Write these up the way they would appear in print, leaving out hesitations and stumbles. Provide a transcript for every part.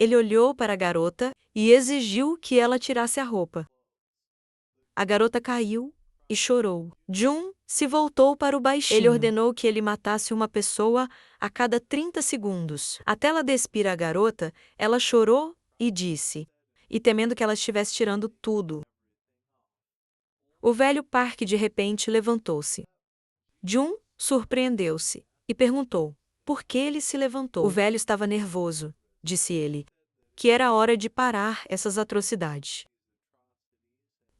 Ele olhou para a garota e exigiu que ela tirasse a roupa. A garota caiu e chorou. Jun se voltou para o baixinho. Ele ordenou que ele matasse uma pessoa a cada 30 segundos. Até ela despir a garota, ela chorou e disse, e temendo que ela estivesse tirando tudo. O velho Park de repente levantou-se. Jun surpreendeu-se e perguntou por que ele se levantou. O velho estava nervoso, disse ele, que era hora de parar essas atrocidades.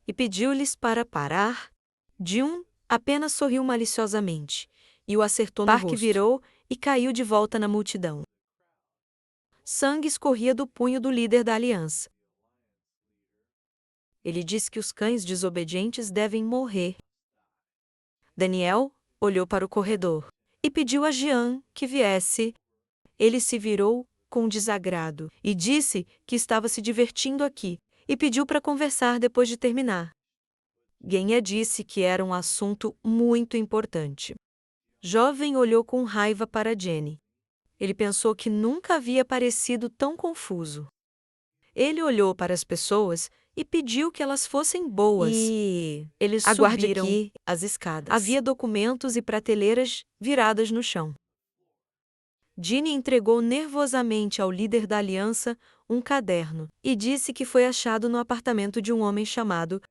E pediu-lhes para parar. Jun apenas sorriu maliciosamente e o acertou no rosto. Park virou e caiu de volta na multidão. Sangue escorria do punho do líder da aliança. Ele disse que os cães desobedientes devem morrer. Daniel olhou para o corredor e pediu a Jian que viesse. Ele se virou com desagrado e disse que estava se divertindo aqui e pediu para conversar depois de terminar. Genha disse que era um assunto muito importante. Jovem olhou com raiva para Jenny. Ele pensou que nunca havia parecido tão confuso. Ele olhou para as pessoas e pediu que elas fossem boas. E eles subiram aqui as escadas. Havia documentos e prateleiras viradas no chão. Jenny entregou nervosamente ao líder da aliança um caderno e disse que foi achado no apartamento de um homem chamado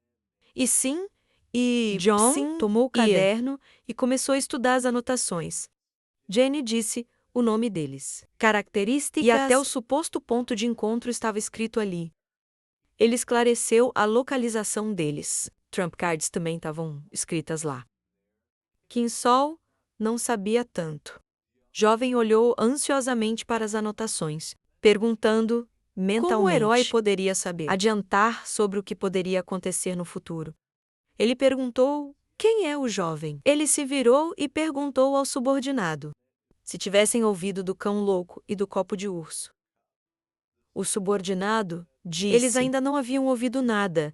John tomou o caderno e começou a estudar as anotações. Jenny disse o nome deles, características e até o suposto ponto de encontro estava escrito ali. Ele esclareceu a localização deles. Trump cards também estavam escritas lá. Kim Sol não sabia tanto. Jovem olhou ansiosamente para as anotações, perguntando mentalmente como o herói poderia saber, adiantar sobre o que poderia acontecer no futuro. Ele perguntou quem é o jovem. Ele se virou e perguntou ao subordinado se tivessem ouvido do cão louco e do copo de urso. O subordinado disse eles ainda não haviam ouvido nada.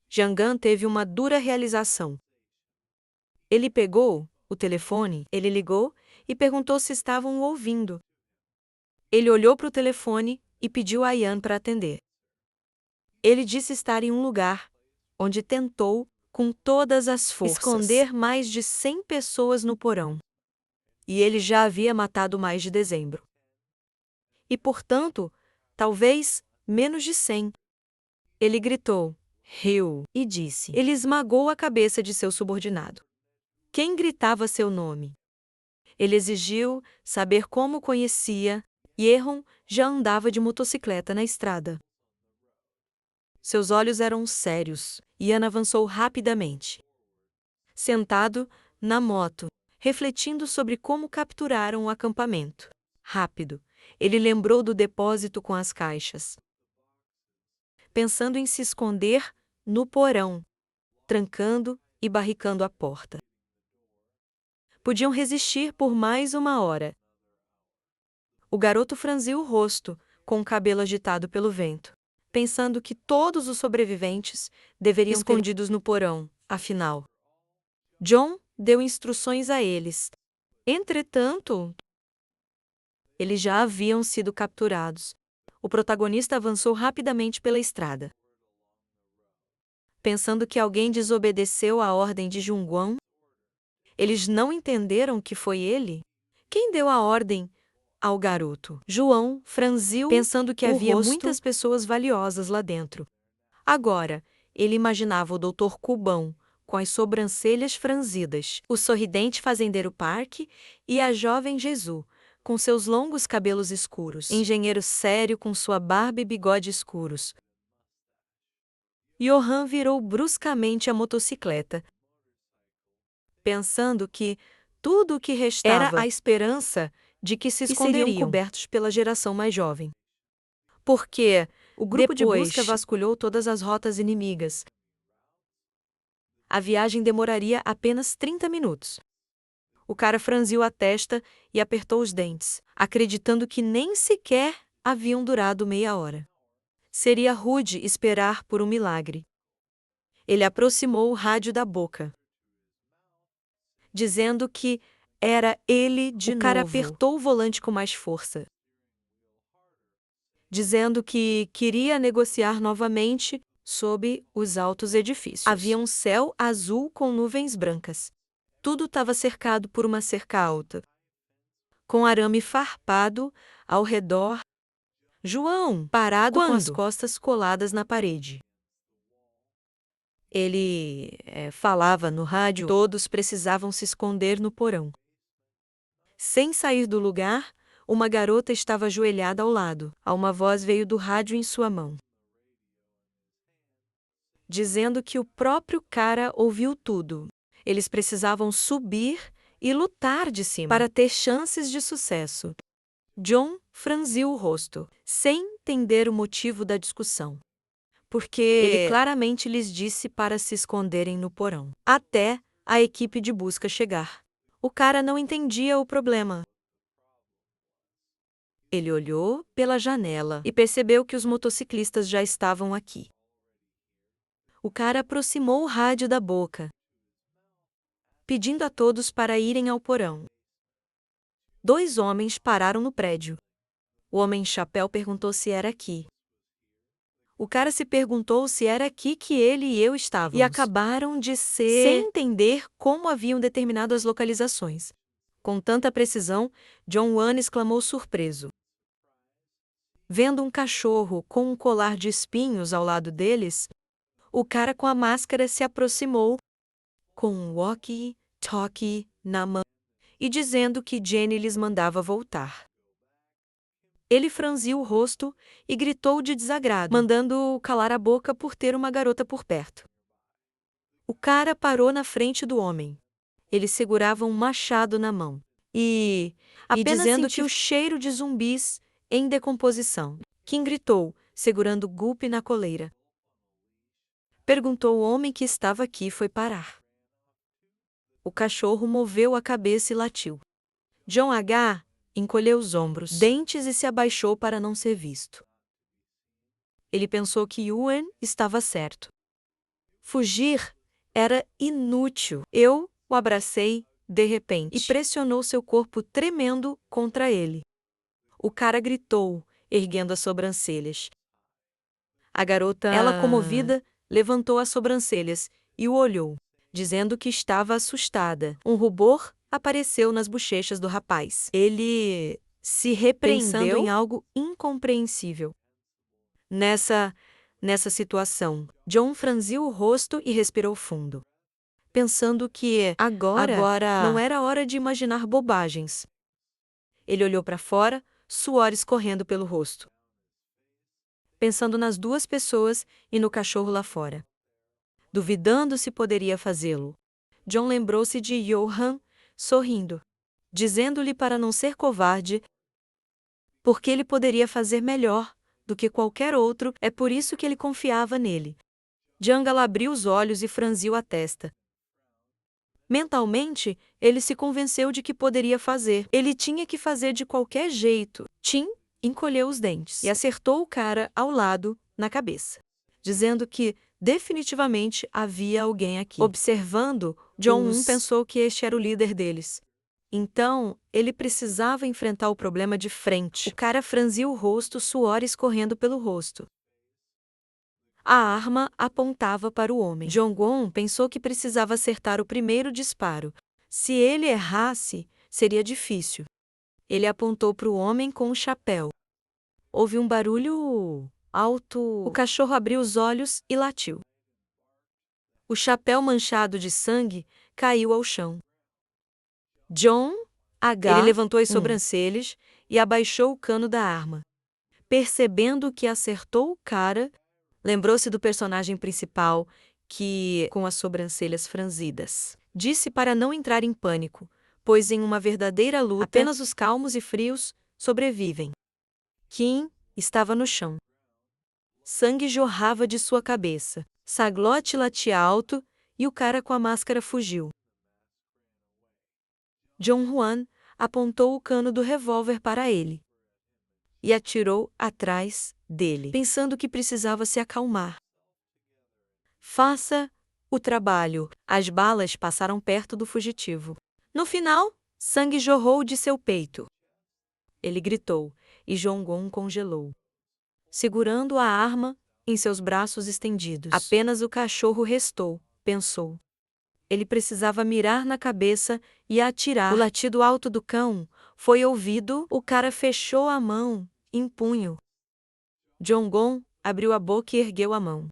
Jangan teve uma dura realização. Ele pegou o telefone, ele ligou e perguntou se estavam ouvindo. Ele olhou para o telefone e pediu a Yan para atender. Ele disse estar em um lugar onde tentou, com todas as forças, esconder mais de 100 pessoas no porão. E ele já havia matado mais de dezembro. E, portanto, talvez menos de 100. Ele gritou, riu e disse. Ele esmagou a cabeça de seu subordinado. Quem gritava seu nome? Ele exigiu saber como conhecia, e Erron já andava de motocicleta na estrada. Seus olhos eram sérios, e Ian avançou rapidamente. Sentado na moto, refletindo sobre como capturaram o acampamento. Rápido, ele lembrou do depósito com as caixas. Pensando em se esconder no porão, trancando e barricando a porta. Podiam resistir por mais uma hora. O garoto franziu o rosto, com o cabelo agitado pelo vento, pensando que todos os sobreviventes deveriam escondidos no porão, afinal. John deu instruções a eles. Entretanto, eles já haviam sido capturados. O protagonista avançou rapidamente pela estrada. Pensando que alguém desobedeceu a ordem de Jungwon, eles não entenderam que foi ele? Quem deu a ordem ao garoto? João franziu, pensando que havia muitas pessoas valiosas lá dentro. Agora, ele imaginava o Dr. Cubão, com as sobrancelhas franzidas, o sorridente fazendeiro Park e a jovem Jesus, com seus longos cabelos escuros, engenheiro sério com sua barba e bigode escuros. Johan virou bruscamente a motocicleta, pensando que tudo o que restava era a esperança de que se esconderiam cobertos pela geração mais jovem. Porque o grupo de busca vasculhou todas as rotas inimigas. A viagem demoraria apenas 30 minutos. O cara franziu a testa e apertou os dentes, acreditando que nem sequer haviam durado meia hora. Seria rude esperar por um milagre. Ele aproximou o rádio da boca, dizendo que era ele de novo. O cara apertou o volante com mais força. dizendo que queria negociar novamente sob os altos edifícios. Havia um céu azul com nuvens brancas. Tudo estava cercado por uma cerca alta, com arame farpado ao redor. João, parado com as costas coladas na parede. Ele falava no rádio. Todos precisavam se esconder no porão. Sem sair do lugar, uma garota estava ajoelhada ao lado. Uma voz veio do rádio em sua mão, dizendo que o próprio cara ouviu tudo. Eles precisavam subir e lutar de cima para ter chances de sucesso. John franziu o rosto, sem entender o motivo da discussão, porque ele claramente lhes disse para se esconderem no porão, até a equipe de busca chegar. O cara não entendia o problema. Ele olhou pela janela e percebeu que os motociclistas já estavam aqui. O cara aproximou o rádio da boca, pedindo a todos para irem ao porão. 2 homens pararam no prédio. O homem chapéu perguntou se era aqui. O cara se perguntou se era aqui que ele e eu estávamos. E acabaram de sem entender como haviam determinado as localizações. Com tanta precisão, John Wan exclamou surpreso. Vendo um cachorro com um colar de espinhos ao lado deles, o cara com a máscara se aproximou, com um walkie-talkie na mão, e dizendo que Jenny lhes mandava voltar. Ele franziu o rosto e gritou de desagrado, mandando-o calar a boca por ter uma garota por perto. O cara parou na frente do homem. Ele segurava um machado na mão e dizendo que o cheiro de zumbis em decomposição. Kim gritou, segurando o golpe na coleira. Perguntou o homem que estava aqui foi parar. O cachorro moveu a cabeça e latiu. John H. encolheu os ombros, dentes e se abaixou para não ser visto. Ele pensou que Yuan estava certo. Fugir era inútil. Eu o abracei, de repente, e pressionou seu corpo tremendo contra ele. O cara gritou, erguendo as sobrancelhas. A garota, ela comovida, levantou as sobrancelhas e o olhou, dizendo que estava assustada. Um rubor apareceu nas bochechas do rapaz. Ele se repreendeu, pensando em algo incompreensível. Nessa situação, John franziu o rosto e respirou fundo, pensando que agora não era hora de imaginar bobagens. Ele olhou para fora, suor escorrendo pelo rosto, pensando nas 2 pessoas e no cachorro lá fora. Duvidando se poderia fazê-lo, John lembrou-se de Johan, sorrindo, dizendo-lhe para não ser covarde, porque ele poderia fazer melhor do que qualquer outro, é por isso que ele confiava nele. Jungle abriu os olhos e franziu a testa. Mentalmente, ele se convenceu de que poderia fazer. Ele tinha que fazer de qualquer jeito. Tim encolheu os dentes e acertou o cara ao lado, na cabeça, dizendo que definitivamente havia alguém aqui. Observando, John pensou que este era o líder deles. Então, ele precisava enfrentar o problema de frente. O cara franziu o rosto, suor escorrendo pelo rosto. A arma apontava para o homem. Jong-un pensou que precisava acertar o primeiro disparo. Se ele errasse, seria difícil. Ele apontou para o homem com o chapéu. Houve um barulho alto. O cachorro abriu os olhos e latiu. O chapéu manchado de sangue caiu ao chão. John H. Ele levantou as sobrancelhas e abaixou o cano da arma. Percebendo que acertou o cara, lembrou-se do personagem principal, que, com as sobrancelhas franzidas, disse para não entrar em pânico, pois em uma verdadeira luta, apenas os calmos e frios sobrevivem. Kim estava no chão. Sangue jorrava de sua cabeça. Saglote latia alto e o cara com a máscara fugiu. John Juan apontou o cano do revólver para ele e atirou atrás dele, pensando que precisava se acalmar. Faça o trabalho. As balas passaram perto do fugitivo. No final, sangue jorrou de seu peito. Ele gritou, e Jong-un congelou. segurando a arma em seus braços estendidos. Apenas o cachorro restou, pensou. Ele precisava mirar na cabeça e atirar. O latido alto do cão foi ouvido. O cara fechou a mão em punho. Jong-un abriu a boca e ergueu a mão,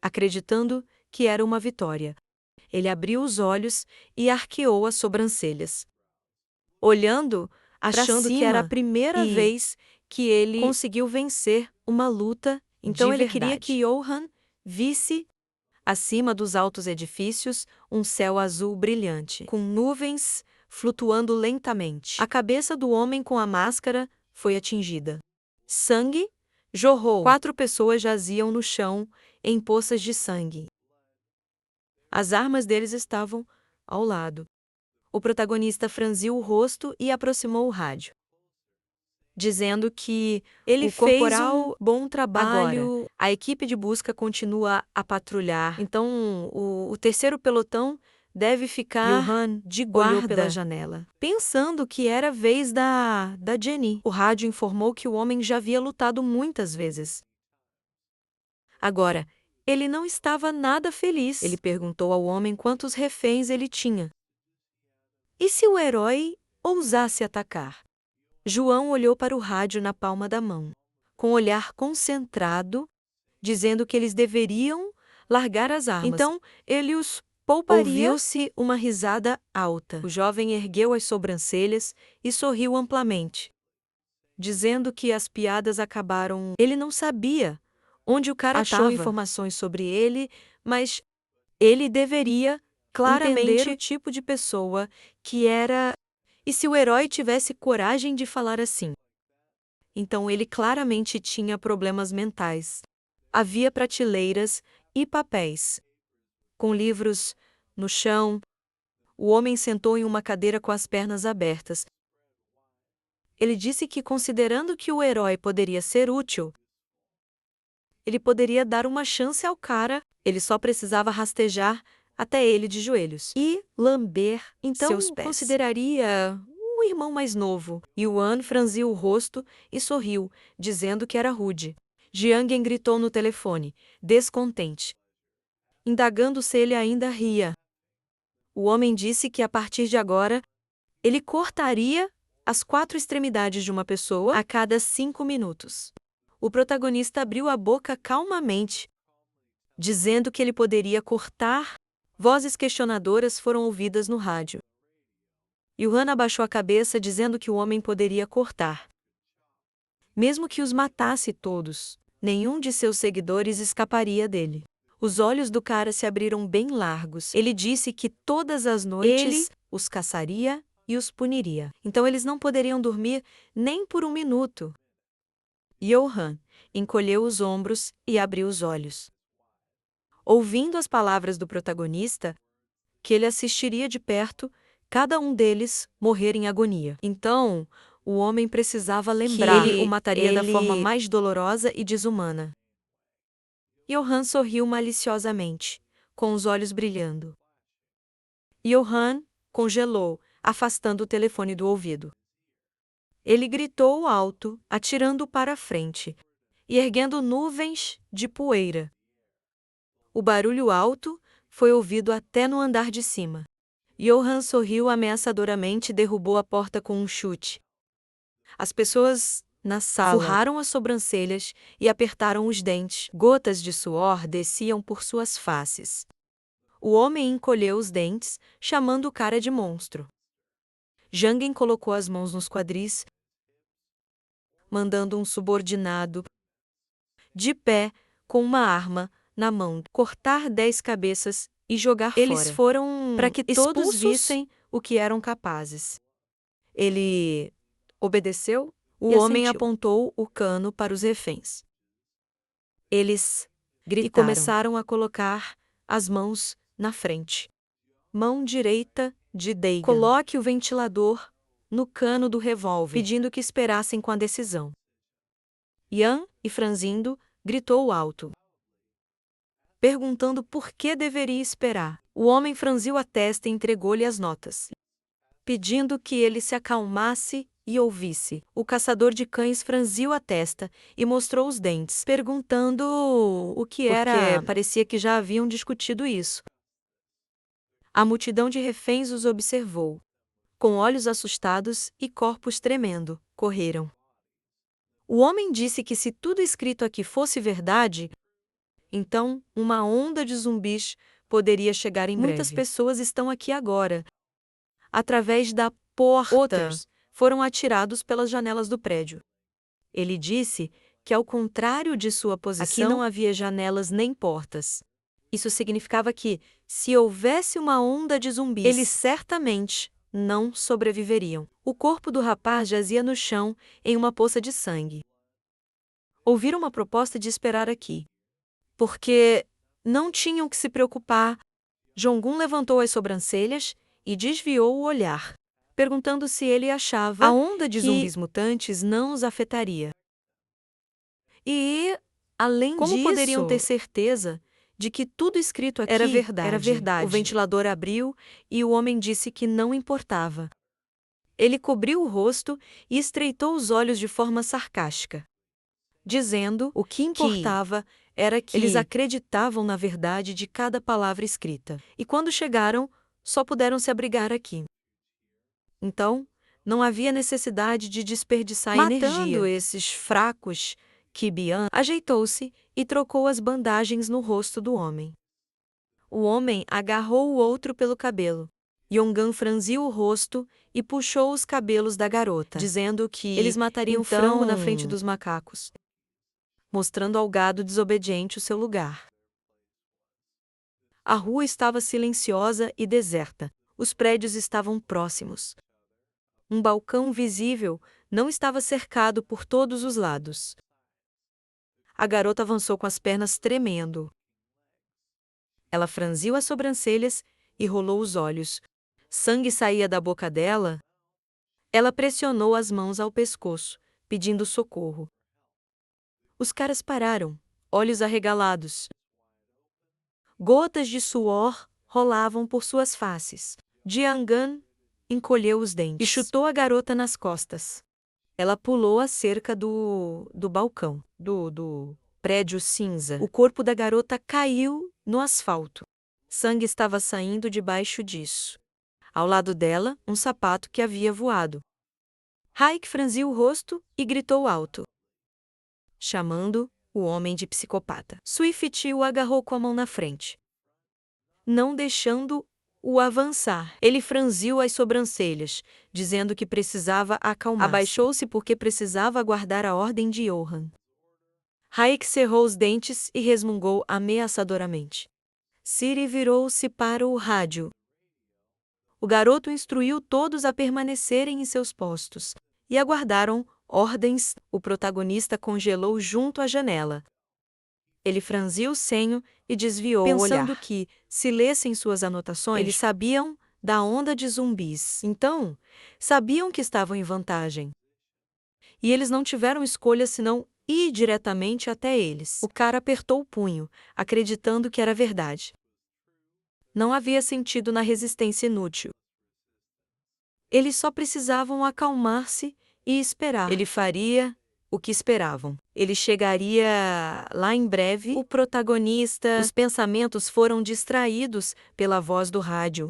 acreditando que era uma vitória. Ele abriu os olhos e arqueou as sobrancelhas, olhando, achando que era a primeira vez que ele conseguiu vencer uma luta. Então ele queria que Johan visse, acima dos altos edifícios, um céu azul brilhante, com nuvens flutuando lentamente. A cabeça do homem com a máscara foi atingida. Sangue jorrou. 4 pessoas jaziam no chão, em poças de sangue. As armas deles estavam ao lado. O protagonista franziu o rosto e aproximou o rádio, dizendo que ele fez um bom trabalho. Agora, a equipe de busca continua a patrulhar. Então, o terceiro pelotão deve ficar de guarda pela janela, pensando que era a vez da Jenny. O rádio informou que o homem já havia lutado muitas vezes. Agora, ele não estava nada feliz. Ele perguntou ao homem quantos reféns ele tinha. E se o herói ousasse atacar? João olhou para o rádio na palma da mão, com um olhar concentrado, dizendo que eles deveriam largar as armas. Então, ele os pouparia. Ouviu-se uma risada alta. O jovem ergueu as sobrancelhas e sorriu amplamente, dizendo que as piadas acabaram. Ele não sabia onde o cara achou informações sobre ele, mas ele deveria claramente entender o tipo de pessoa que era. E se o herói tivesse coragem de falar assim? Então ele claramente tinha problemas mentais. Havia prateleiras e papéis, com livros no chão. O homem sentou em uma cadeira com as pernas abertas. Ele disse que, considerando que o herói poderia ser útil, ele poderia dar uma chance ao cara. Ele só precisava rastejar até ele de joelhos e lamber seus pés. Consideraria um irmão mais novo. Yuan franziu o rosto e sorriu, dizendo que era rude. Jiang gritou no telefone, descontente, indagando se ele ainda ria. O homem disse que a partir de agora, ele cortaria as 4 extremidades de uma pessoa a cada 5 minutos. O protagonista abriu a boca calmamente, dizendo que ele poderia cortar. Vozes questionadoras foram ouvidas no rádio. Yuan abaixou a cabeça, dizendo que o homem poderia cortar. Mesmo que os matasse todos, nenhum de seus seguidores escaparia dele. Os olhos do cara se abriram bem largos. Ele disse que todas as noites ele os caçaria e os puniria. Então eles não poderiam dormir nem por um minuto. Johan encolheu os ombros e abriu os olhos, ouvindo as palavras do protagonista, que ele assistiria de perto cada um deles morrer em agonia. Então, o homem precisava lembrar que ele o mataria da forma mais dolorosa e desumana. Johan sorriu maliciosamente, com os olhos brilhando. Johan congelou, afastando o telefone do ouvido. Ele gritou alto, atirando para a frente e erguendo nuvens de poeira. O barulho alto foi ouvido até no andar de cima. Johan sorriu ameaçadoramente e derrubou a porta com um chute. As pessoas na sala furraram as sobrancelhas e apertaram os dentes. Gotas de suor desciam por suas faces. O homem encolheu os dentes, chamando o cara de monstro. Jiang colocou as mãos nos quadris, mandando um subordinado, de pé, com uma arma na mão, cortar 10 cabeças e jogar fora. Eles foram para que todos vissem o que eram capazes. Ele obedeceu. O homem apontou o cano para os reféns. Eles gritaram e começaram a colocar as mãos na frente. Mão direita de Dagan. Coloque o ventilador no cano do revólver, pedindo que esperassem com a decisão. Yan, e franzindo, gritou alto, perguntando por que deveria esperar. O homem franziu a testa e entregou-lhe as notas, pedindo que ele se acalmasse e ouvisse. O caçador de cães franziu a testa e mostrou os dentes, perguntando o que era, porque parecia que já haviam discutido isso. A multidão de reféns os observou. Com olhos assustados e corpos tremendo, correram. O homem disse que se tudo escrito aqui fosse verdade, então uma onda de zumbis poderia chegar em breve. Muitas pessoas estão aqui agora. Através da porta, outros foram atirados pelas janelas do prédio. Ele disse que, ao contrário de sua posição, aqui não havia janelas nem portas. Isso significava que, se houvesse uma onda de zumbis, eles certamente não sobreviveriam. O corpo do rapaz jazia no chão, em uma poça de sangue. Ouviram uma proposta de esperar aqui. Porque não tinham que se preocupar. Jong-un levantou as sobrancelhas e desviou o olhar, perguntando se ele achava a onda de zumbis mutantes não os afetaria. E, além disso, como poderiam ter certeza de que tudo escrito aqui era verdade? O ventilador abriu e o homem disse que não importava. Ele cobriu o rosto e estreitou os olhos de forma sarcástica, dizendo o que importava era que eles acreditavam na verdade de cada palavra escrita. E quando chegaram, só puderam se abrigar aqui. Então, não havia necessidade de desperdiçar energia. Matando esses fracos, Ki-bian ajeitou-se e trocou as bandagens no rosto do homem. O homem agarrou o outro pelo cabelo. Yongan franziu o rosto e puxou os cabelos da garota, dizendo que eles matariam frango na frente dos macacos, mostrando ao gado desobediente o seu lugar. A rua estava silenciosa e deserta. Os prédios estavam próximos. Um balcão visível não estava cercado por todos os lados. A garota avançou com as pernas tremendo. Ela franziu as sobrancelhas e rolou os olhos. Sangue saía da boca dela. Ela pressionou as mãos ao pescoço, pedindo socorro. Os caras pararam, olhos arregalados. Gotas de suor rolavam por suas faces. Jiangan encolheu os dentes e chutou a garota nas costas. Ela pulou a cerca do balcão, do prédio cinza. O corpo da garota caiu no asfalto. Sangue estava saindo debaixo disso. Ao lado dela, um sapato que havia voado. Raik franziu o rosto e gritou alto, chamando o homem de psicopata. Swift o agarrou com a mão na frente, não deixando-o avançar. Ele franziu as sobrancelhas, dizendo que precisava acalmar-se. Abaixou-se porque precisava aguardar a ordem de Johan. Raik cerrou os dentes e resmungou ameaçadoramente. Siri virou-se para o rádio. O garoto instruiu todos a permanecerem em seus postos e aguardaram ordens. O protagonista congelou junto à janela. Ele franziu o senho e desviou o olhar, pensando que, se lessem suas anotações, eles sabiam da onda de zumbis. Então, sabiam que estavam em vantagem. E eles não tiveram escolha senão ir diretamente até eles. O cara apertou o punho, acreditando que era verdade. Não havia sentido na resistência inútil. Eles só precisavam acalmar-se e esperar. Ele faria o que esperavam. Ele chegaria lá em breve. O protagonista. Os pensamentos foram distraídos pela voz do rádio.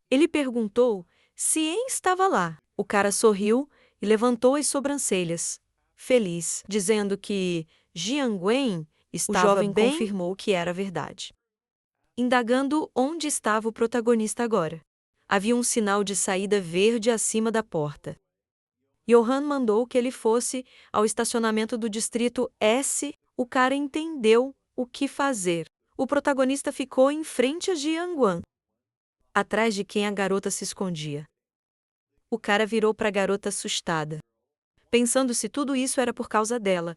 Ele perguntou se En estava lá. O cara sorriu e levantou as sobrancelhas, feliz, dizendo que Jiangwen estava. O jovem confirmou que era verdade, indagando onde estava o protagonista agora. Havia um sinal de saída verde acima da porta. Johan mandou que ele fosse ao estacionamento do distrito S. O cara entendeu o que fazer. O protagonista ficou em frente a Jiangwan, atrás de quem a garota se escondia. O cara virou para a garota assustada, pensando se tudo isso era por causa dela.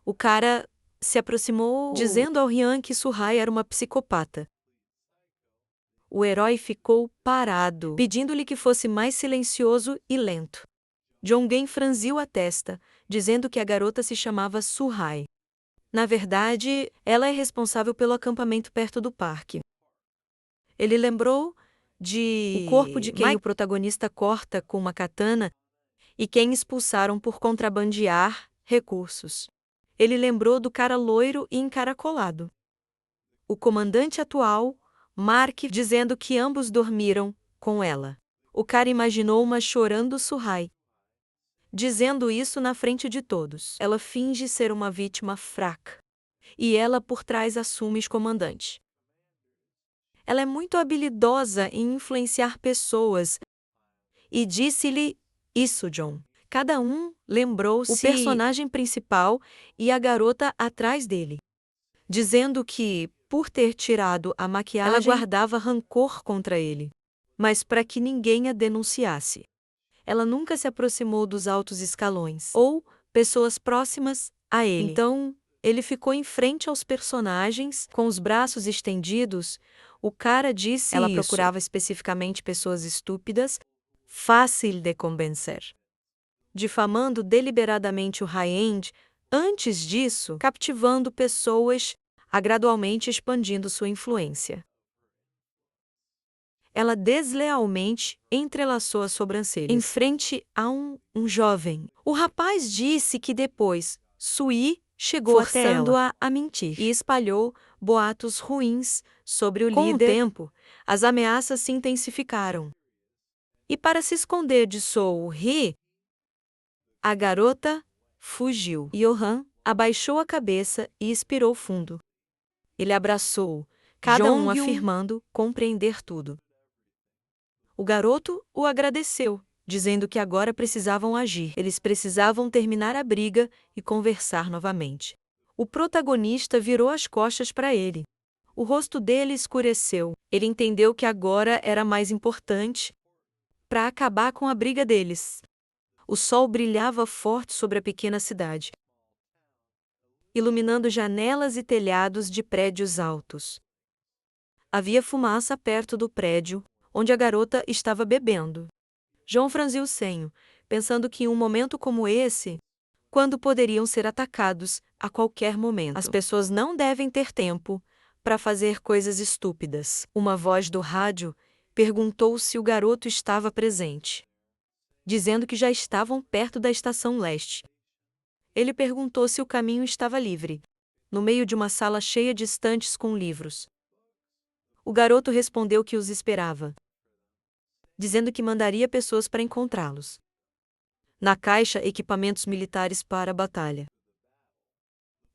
O cara se aproximou, dizendo ao Rian que Suhai era uma psicopata. O herói ficou parado, pedindo-lhe que fosse mais silencioso e lento. Jonggen franziu a testa, dizendo que a garota se chamava Suhai. Na verdade, ela é responsável pelo acampamento perto do parque. Ele lembrou o corpo de quem o protagonista corta com uma katana e quem expulsaram por contrabandear recursos. Ele lembrou do cara loiro e encaracolado. O comandante atual, Mark, dizendo que ambos dormiram com ela. O cara imaginou uma chorando Suhai, dizendo isso na frente de todos. Ela finge ser uma vítima fraca. E ela por trás assume comandante. Ela é muito habilidosa em influenciar pessoas. E disse-lhe isso, John. Cada um lembrou-se o personagem principal e a garota atrás dele, dizendo que, por ter tirado a maquiagem, ela guardava rancor contra ele, mas para que ninguém a denunciasse. Ela nunca se aproximou dos altos escalões ou pessoas próximas a ele. Então, ele ficou em frente aos personagens, com os braços estendidos. O cara disse ela procurava especificamente pessoas estúpidas, fácil de convencer. Difamando deliberadamente o high-end, antes disso, captivando pessoas, gradualmente expandindo sua influência. Ela deslealmente entrelaçou as sobrancelhas em frente a um jovem. O rapaz disse que depois, Sui chegou forçando-a a mentir e espalhou boatos ruins sobre o líder. Com o tempo, as ameaças se intensificaram. E para se esconder de Soo-hee, a garota fugiu. Johan abaixou a cabeça e expirou fundo. Ele abraçou, cada um afirmando compreender tudo. O garoto o agradeceu, dizendo que agora precisavam agir. Eles precisavam terminar a briga e conversar novamente. O protagonista virou as costas para ele. O rosto dele escureceu. Ele entendeu que agora era mais importante para acabar com a briga deles. O sol brilhava forte sobre a pequena cidade, iluminando janelas e telhados de prédios altos. Havia fumaça perto do prédio, onde a garota estava bebendo. John franziu o senho, pensando que em um momento como esse, quando poderiam ser atacados a qualquer momento, as pessoas não devem ter tempo para fazer coisas estúpidas. Uma voz do rádio perguntou se o garoto estava presente, dizendo que já estavam perto da estação leste. Ele perguntou se o caminho estava livre, no meio de uma sala cheia de estantes com livros. O garoto respondeu que os esperava, dizendo que mandaria pessoas para encontrá-los. Na caixa, equipamentos militares para a batalha.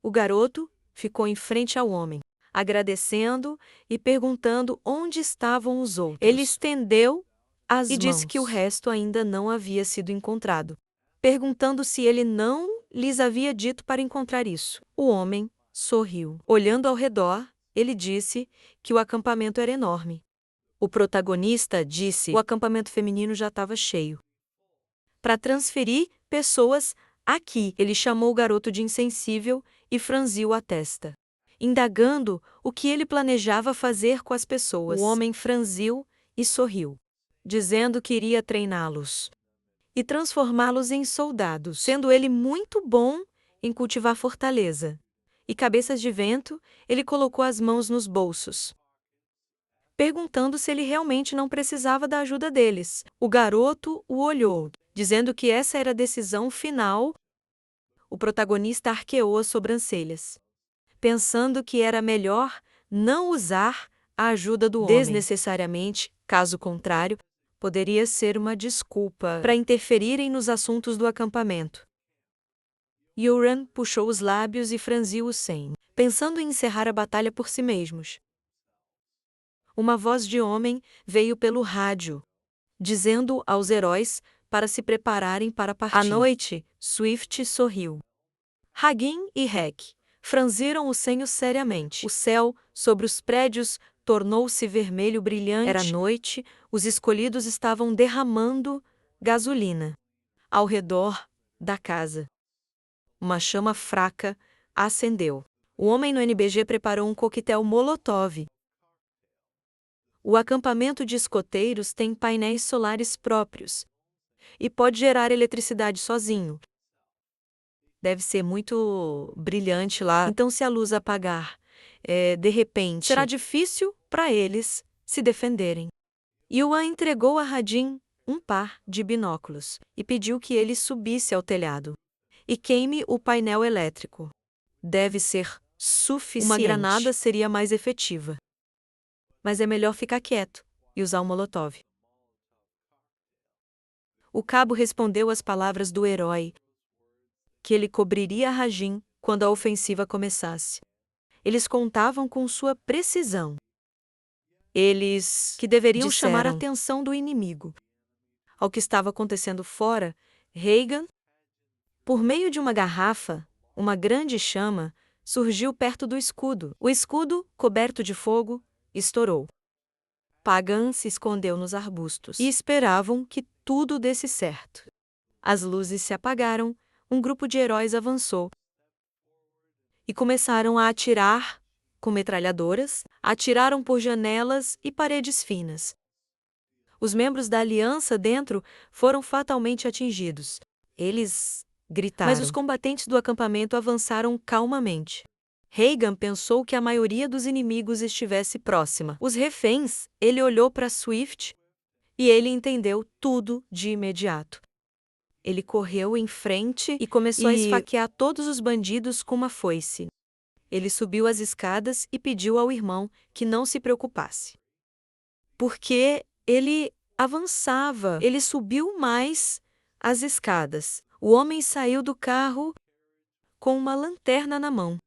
O garoto ficou em frente ao homem, agradecendo e perguntando onde estavam os outros. Ele estendeu as mãos e disse que o resto ainda não havia sido encontrado, perguntando se ele não lhes havia dito para encontrar isso. O homem sorriu. Olhando ao redor, ele disse que o acampamento era enorme. O protagonista disse que o acampamento feminino já estava cheio. Para transferir pessoas aqui, ele chamou o garoto de insensível e franziu a testa, indagando o que ele planejava fazer com as pessoas. O homem franziu e sorriu, dizendo que iria treiná-los e transformá-los em soldados, sendo ele muito bom em cultivar fortaleza. E cabeças de vento, ele colocou as mãos nos bolsos, perguntando se ele realmente não precisava da ajuda deles. O garoto o olhou, dizendo que essa era a decisão final. O protagonista arqueou as sobrancelhas, pensando que era melhor não usar a ajuda do homem desnecessariamente, caso contrário, poderia ser uma desculpa para interferirem nos assuntos do acampamento. Yoran puxou os lábios e franziu o senho, pensando em encerrar a batalha por si mesmos. Uma voz de homem veio pelo rádio, dizendo aos heróis para se prepararem para partir. À noite, Swift sorriu. Hagin e Heck franziram o senho seriamente. O céu, sobre os prédios, tornou-se vermelho brilhante. Era noite, os escolhidos estavam derramando gasolina ao redor da casa. Uma chama fraca acendeu. O homem no NBG preparou um coquetel Molotov. O acampamento de escoteiros tem painéis solares próprios e pode gerar eletricidade sozinho. Deve ser muito brilhante lá. Então, se a luz apagar, de repente, será difícil para eles se defenderem. Yuan entregou a Radin um par de binóculos e pediu que ele subisse ao telhado e queime o painel elétrico. Deve ser suficiente. Uma granada seria mais efetiva. Mas é melhor ficar quieto e usar o molotov. O cabo respondeu às palavras do herói, que ele cobriria Rajin quando a ofensiva começasse. Eles contavam com sua precisão. Eles que deveriam chamar a atenção do inimigo ao que estava acontecendo fora. Reagan, por meio de uma garrafa, uma grande chama surgiu perto do escudo. O escudo, coberto de fogo, estourou. Pagan se escondeu nos arbustos e esperavam que tudo desse certo. As luzes se apagaram, um grupo de heróis avançou e começaram a atirar com metralhadoras, atiraram por janelas e paredes finas. Os membros da aliança dentro foram fatalmente atingidos. Eles gritaram. Mas os combatentes do acampamento avançaram calmamente. Reagan pensou que a maioria dos inimigos estivesse próxima. Os reféns, ele olhou para Swift e ele entendeu tudo de imediato. Ele correu em frente e começou a esfaquear todos os bandidos com uma foice. Ele subiu as escadas e pediu ao irmão que não se preocupasse. Porque ele avançava, ele subiu mais as escadas. O homem saiu do carro com uma lanterna na mão.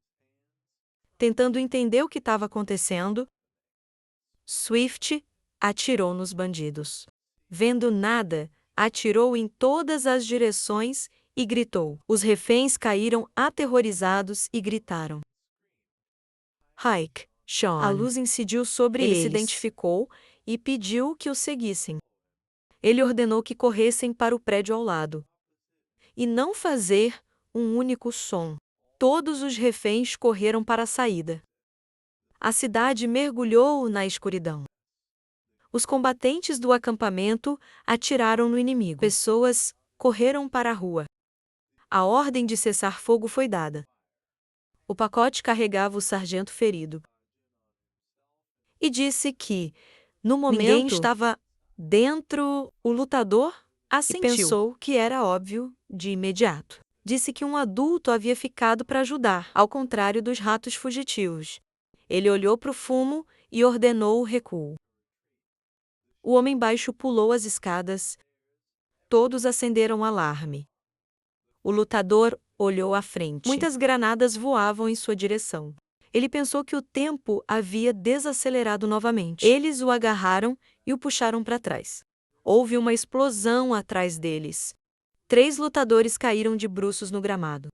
Tentando entender o que estava acontecendo, Swift atirou nos bandidos. Vendo nada, atirou em todas as direções e gritou. Os reféns caíram aterrorizados e gritaram. Hike, Sean. A luz incidiu sobre eles. Ele se identificou e pediu que o seguissem. Ele ordenou que corressem para o prédio ao lado. E não fazer um único som. Todos os reféns correram para a saída. A cidade mergulhou na escuridão. Os combatentes do acampamento atiraram no inimigo. Pessoas correram para a rua. A ordem de cessar fogo foi dada. O pacote carregava o sargento ferido. E disse que, no momento, ninguém estava dentro. O lutador assentiu. E pensou que era óbvio de imediato. Disse que um adulto havia ficado para ajudar, ao contrário dos ratos fugitivos. Ele olhou para o fumo e ordenou o recuo. O homem baixo pulou as escadas. Todos acenderam o alarme. O lutador olhou à frente. Muitas granadas voavam em sua direção. Ele pensou que o tempo havia desacelerado novamente. Eles o agarraram e o puxaram para trás. Houve uma explosão atrás deles. 3 lutadores caíram de bruços no gramado.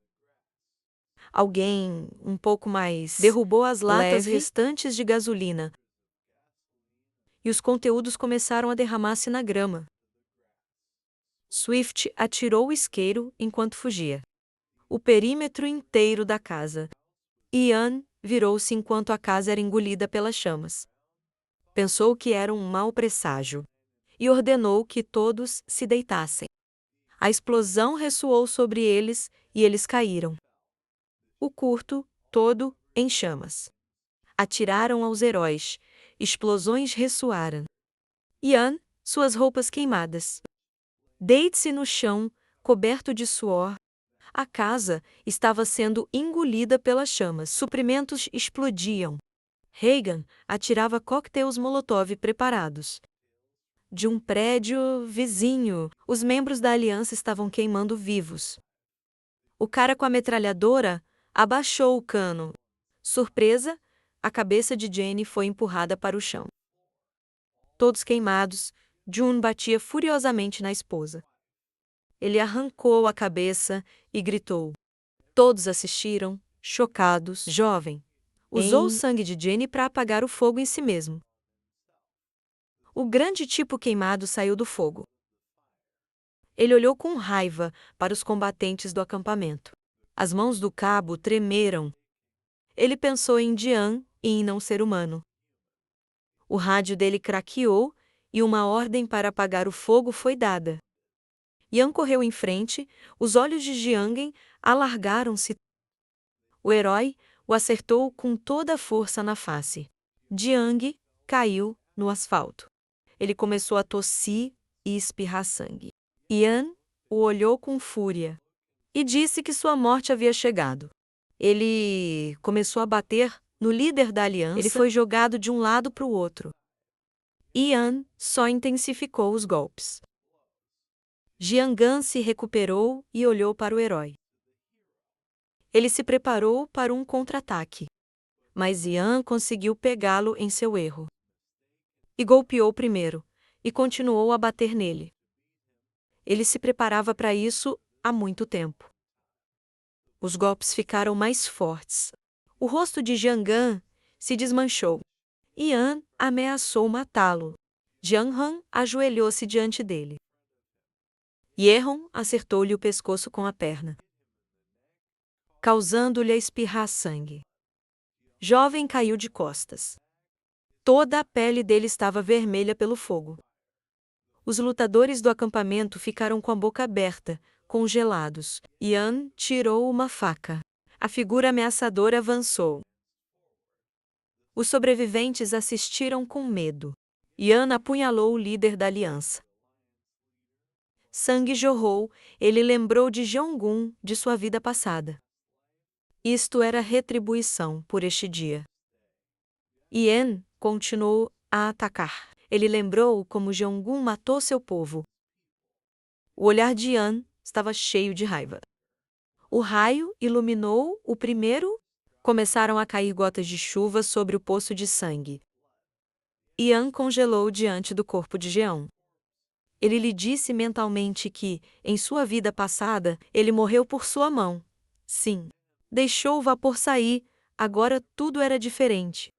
Alguém, um pouco mais, derrubou as latas restantes de gasolina. E os conteúdos começaram a derramar-se na grama. Swift atirou o isqueiro enquanto fugia. O perímetro inteiro da casa. Ian virou-se enquanto a casa era engolida pelas chamas. Pensou que era um mau presságio e ordenou que todos se deitassem. A explosão ressoou sobre eles e eles caíram. O curto, todo em chamas. Atiraram aos heróis. Explosões ressoaram. Ian, suas roupas queimadas. Deite-se no chão, coberto de suor. A casa estava sendo engolida pelas chamas. Suprimentos explodiam. Reagan atirava coquetéis Molotov preparados. De um prédio vizinho, os membros da aliança estavam queimando vivos. O cara com a metralhadora abaixou o cano. Surpresa, a cabeça de Jenny foi empurrada para o chão. Todos queimados, June batia furiosamente na esposa. Ele arrancou a cabeça e gritou. Todos assistiram, chocados. Jovem usou o sangue de Jenny para apagar o fogo em si mesmo. O grande tipo queimado saiu do fogo. Ele olhou com raiva para os combatentes do acampamento. As mãos do cabo tremeram. Ele pensou em Diane e em não ser humano. O rádio dele craqueou e uma ordem para apagar o fogo foi dada. Ian correu em frente, os olhos de Jiang alargaram-se. O herói o acertou com toda a força na face. Jiang caiu no asfalto. ele começou a tossir e espirrar sangue. Ian o olhou com fúria e disse que sua morte havia chegado. Ele começou a bater no líder da aliança. Ele foi jogado de um lado para o outro. Ian só intensificou os golpes. Jiangan se recuperou e olhou para o herói. Ele se preparou para um contra-ataque, mas Ian conseguiu pegá-lo em seu erro. E golpeou primeiro, e continuou a bater nele. Ele se preparava para isso há muito tempo. Os golpes ficaram mais fortes. O rosto de Jiangan se desmanchou. Ian ameaçou matá-lo. Jianhan ajoelhou-se diante dele. Yeon acertou-lhe o pescoço com a perna, causando-lhe a espirrar sangue. Jovem caiu de costas. Toda a pele dele estava vermelha pelo fogo. Os lutadores do acampamento ficaram com a boca aberta, congelados. Ian tirou uma faca. A figura ameaçadora avançou. Os sobreviventes assistiram com medo. Ian apunhalou o líder da aliança. Sangue jorrou, ele lembrou de Jeongun, de sua vida passada. Isto era retribuição por este dia. Ian continuou a atacar. Ele lembrou como Jeongun matou seu povo. O olhar de Ian estava cheio de raiva. O raio iluminou o primeiro. Começaram a cair gotas de chuva sobre o poço de sangue. Ian congelou diante do corpo de Jeon. Ele lhe disse mentalmente que, em sua vida passada, ele morreu por sua mão. Sim. Deixou o vapor sair, agora tudo era diferente.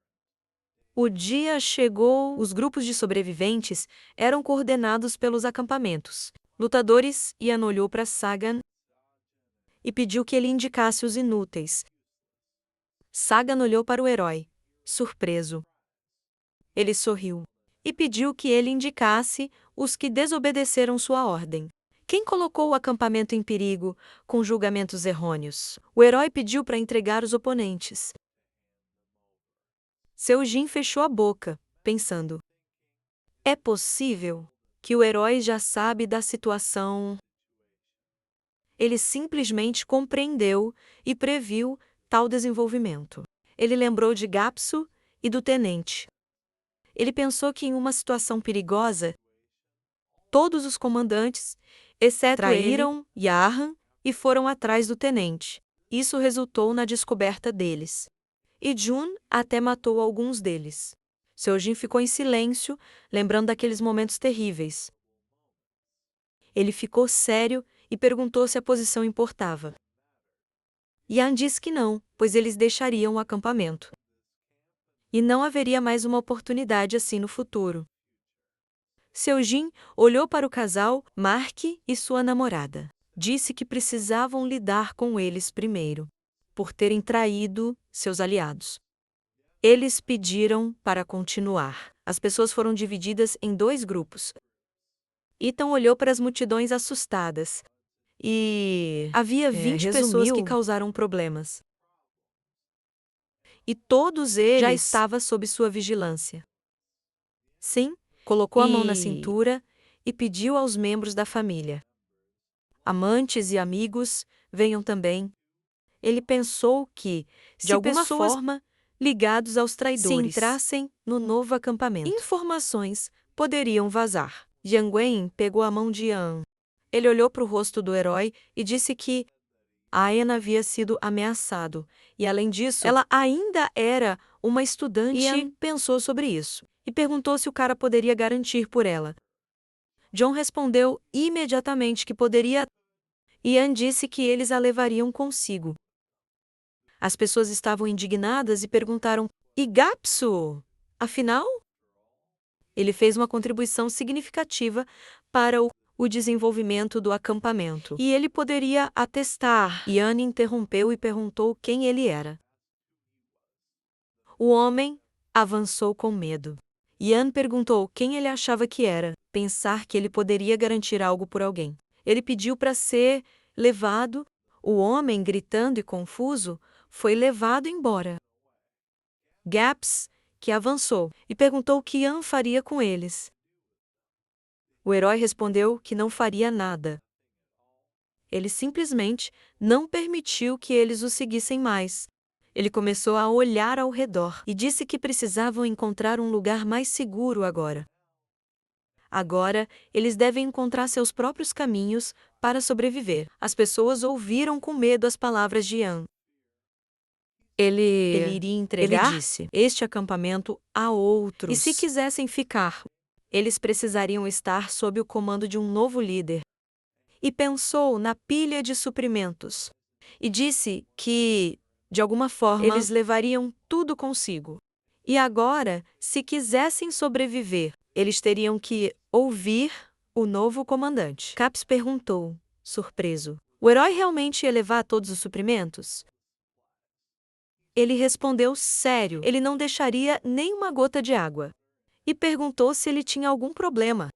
O dia chegou, os grupos de sobreviventes eram coordenados pelos acampamentos. Lutadores, Ian olhou para Sagan e pediu que ele indicasse os inúteis. Sagan olhou para o herói, surpreso. Ele sorriu e pediu que ele indicasse os que desobedeceram sua ordem. Quem colocou o acampamento em perigo com julgamentos errôneos? O herói pediu para entregar os oponentes. Seojin fechou a boca, pensando. É possível que o herói já sabe da situação. Ele simplesmente compreendeu e previu tal desenvolvimento. Ele lembrou de Gapsu e do tenente. Ele pensou que em uma situação perigosa, todos os comandantes, exceto traíram Yahan e foram atrás do tenente. Isso resultou na descoberta deles. E Jun até matou alguns deles. Seojin ficou em silêncio, lembrando daqueles momentos terríveis. Ele ficou sério e perguntou se a posição importava. Yan disse que não, pois eles deixariam o acampamento. E não haveria mais uma oportunidade assim no futuro. Seojin olhou para o casal, Mark e sua namorada. Disse que precisavam lidar com eles primeiro, por terem traído seus aliados. Eles pediram para continuar. As pessoas foram divididas em 2 grupos. Ethan olhou para as multidões assustadas. E havia 20 pessoas que causaram problemas. E todos eles já estavam sob sua vigilância. Sim, colocou a mão na cintura e pediu aos membros da família. Amantes e amigos, venham também. Ele pensou que, de alguma forma, ligados aos traidores, se entrassem no novo acampamento, informações poderiam vazar. Yang Wen pegou a mão de Yan. Ele olhou para o rosto do herói e disse que Aen havia sido ameaçado, e além disso, ela ainda era uma estudante. Ian pensou sobre isso, e perguntou se o cara poderia garantir por ela. John respondeu imediatamente que poderia. Ian disse que eles a levariam consigo. As pessoas estavam indignadas e perguntaram, e Gapsu? Afinal? Ele fez uma contribuição significativa para o desenvolvimento do acampamento. E ele poderia atestar. Ian interrompeu e perguntou quem ele era. O homem avançou com medo. Ian perguntou quem ele achava que era, pensar que ele poderia garantir algo por alguém. Ele pediu para ser levado. O homem, gritando e confuso, foi levado embora. Gaps, que avançou, e perguntou o que Ian faria com eles. O herói respondeu que não faria nada. Ele simplesmente não permitiu que eles o seguissem mais. Ele começou a olhar ao redor e disse que precisavam encontrar um lugar mais seguro agora. Agora, eles devem encontrar seus próprios caminhos para sobreviver. As pessoas ouviram com medo as palavras de Ian. Ele iria entregar este acampamento a outros. E se quisessem ficar, eles precisariam estar sob o comando de um novo líder. E pensou na pilha de suprimentos. E disse que, de alguma forma, eles levariam tudo consigo. E agora, se quisessem sobreviver, eles teriam que ouvir o novo comandante. Caps perguntou, surpreso: o herói realmente ia levar todos os suprimentos? Ele respondeu sério, ele não deixaria nem uma gota de água. E perguntou se ele tinha algum problema.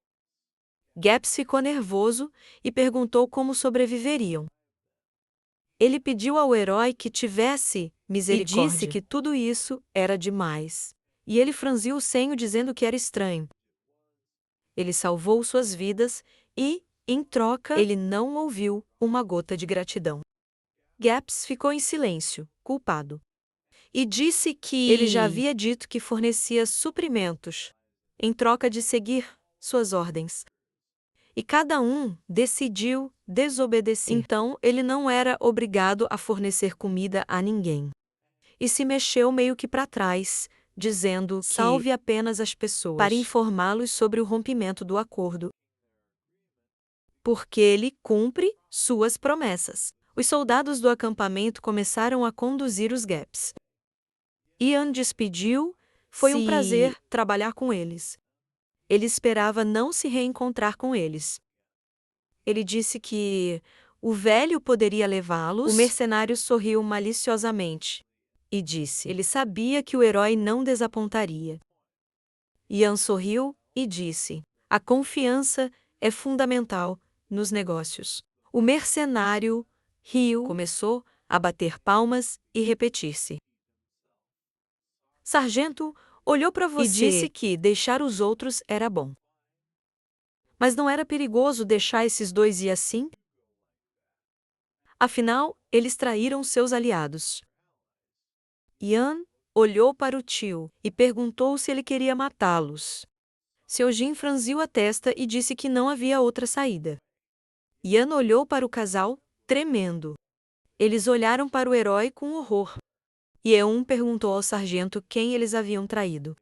Gaps ficou nervoso e perguntou como sobreviveriam. Ele pediu ao herói que tivesse misericórdia. E disse que tudo isso era demais. E ele franziu o senho dizendo que era estranho. Ele salvou suas vidas e, em troca, ele não ouviu uma gota de gratidão. Gaps ficou em silêncio, culpado. E disse que ele já havia dito que fornecia suprimentos, em troca de seguir suas ordens. E cada um decidiu desobedecer. Então, ele não era obrigado a fornecer comida a ninguém. E se mexeu meio que para trás, dizendo que salve apenas as pessoas, para informá-los sobre o rompimento do acordo. Porque ele cumpre suas promessas. Os soldados do acampamento começaram a conduzir os Gaps. Ian despediu, foi um prazer trabalhar com eles. Ele esperava não se reencontrar com eles. Ele disse que o velho poderia levá-los. O mercenário sorriu maliciosamente e disse: ele sabia que o herói não desapontaria. Ian sorriu e disse: a confiança é fundamental nos negócios. O mercenário riu, começou a bater palmas e repetir-se. Sargento olhou para você e disse que deixar os outros era bom. Mas não era perigoso deixar esses dois ir assim? Afinal, eles traíram seus aliados. Ian olhou para o tio e perguntou se ele queria matá-los. Seu Jin franziu a testa e disse que não havia outra saída. Ian olhou para o casal, tremendo. Eles olharam para o herói com horror. E Eun perguntou ao sargento quem eles haviam traído.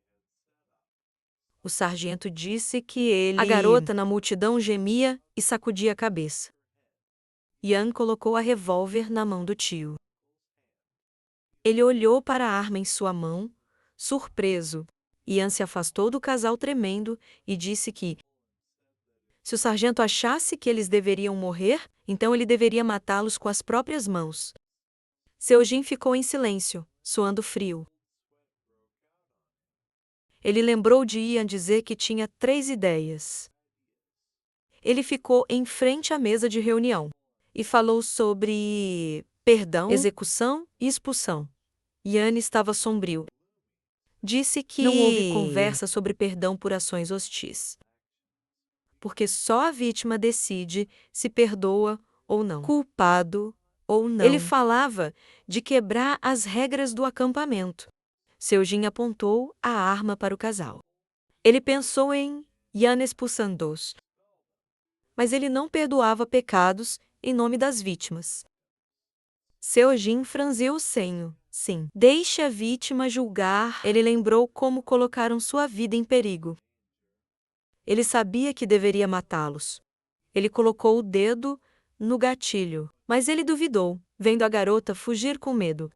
O sargento disse que A garota na multidão gemia e sacudia a cabeça. Ian colocou a revólver na mão do tio. Ele olhou para a arma em sua mão, surpreso. Ian se afastou do casal tremendo e disse que, se o sargento achasse que eles deveriam morrer, então ele deveria matá-los com as próprias mãos. Seu Jin ficou em silêncio, suando frio. Ele lembrou de Ian dizer que tinha 3 ideias. Ele ficou em frente à mesa de reunião e falou sobre perdão, execução e expulsão. Ian estava sombrio. Disse que não houve conversa sobre perdão por ações hostis. Porque só a vítima decide se perdoa ou não. Culpado ou não. Ele falava de quebrar as regras do acampamento. Seu Jin apontou a arma para o casal. Ele pensou em Ian expulsando-os. Mas ele não perdoava pecados em nome das vítimas. Seu Jin franziu o senho. Sim, deixe a vítima julgar. Ele lembrou como colocaram sua vida em perigo. Ele sabia que deveria matá-los. Ele colocou o dedo no gatilho, mas ele duvidou, vendo a garota fugir com medo.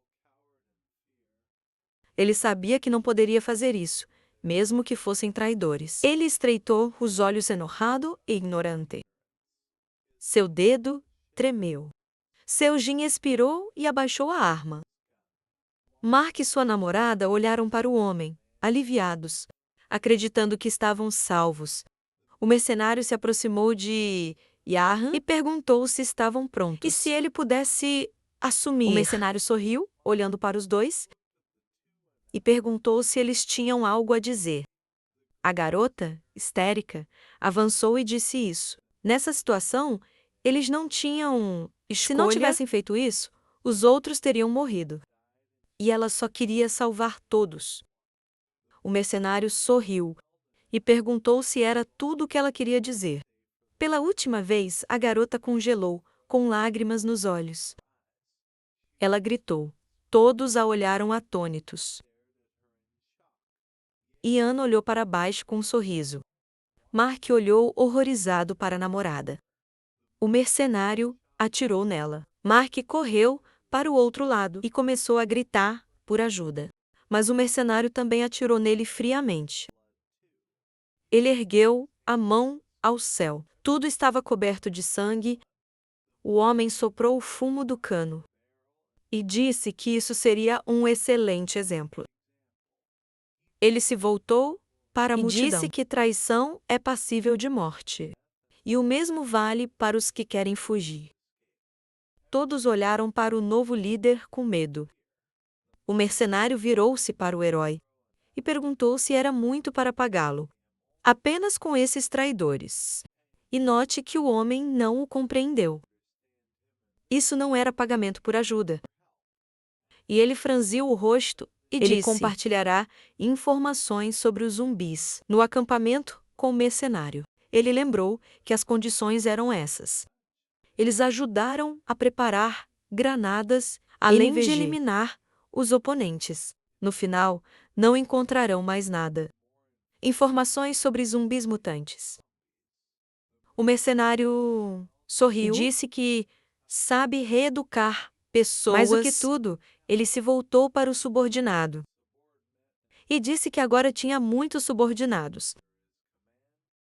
Ele sabia que não poderia fazer isso, mesmo que fossem traidores. Ele estreitou os olhos enojado e ignorante. Seu dedo tremeu. Seu Jin expirou e abaixou a arma. Mark e sua namorada olharam para o homem, aliviados, acreditando que estavam salvos. O mercenário se aproximou de Yahan e perguntou se estavam prontos. E se ele pudesse assumir? O mercenário sorriu, olhando para os dois, e perguntou se eles tinham algo a dizer. A garota histérica, avançou e disse isso. Nessa situação, eles não tinham escolha. Se não tivessem feito isso, os outros teriam morrido. E ela só queria salvar todos. O mercenário sorriu e perguntou se era tudo o que ela queria dizer. Pela última vez, a garota congelou, com lágrimas nos olhos. Ela gritou. Todos a olharam atônitos. Ian olhou para baixo com um sorriso. Mark olhou horrorizado para a namorada. O mercenário atirou nela. Mark correu para o outro lado e começou a gritar por ajuda. Mas o mercenário também atirou nele friamente. Ele ergueu a mão ao céu. Tudo estava coberto de sangue. O homem soprou o fumo do cano e disse que isso seria um excelente exemplo. Ele se voltou para a multidão e disse que traição é passível de morte. E o mesmo vale para os que querem fugir. Todos olharam para o novo líder com medo. O mercenário virou-se para o herói e perguntou se era muito para pagá-lo. Apenas com esses traidores. E note que o homem não o compreendeu. Isso não era pagamento por ajuda. E ele franziu o rosto e disse: ele compartilhará informações sobre os zumbis no acampamento com o mercenário. Ele lembrou que as condições eram essas. Eles ajudaram a preparar granadas, além de eliminar os oponentes. No final, não encontrarão mais nada. Informações sobre zumbis mutantes. O mercenário sorriu e disse que sabe reeducar pessoas. Mais do que tudo, ele se voltou para o subordinado e disse que agora tinha muitos subordinados.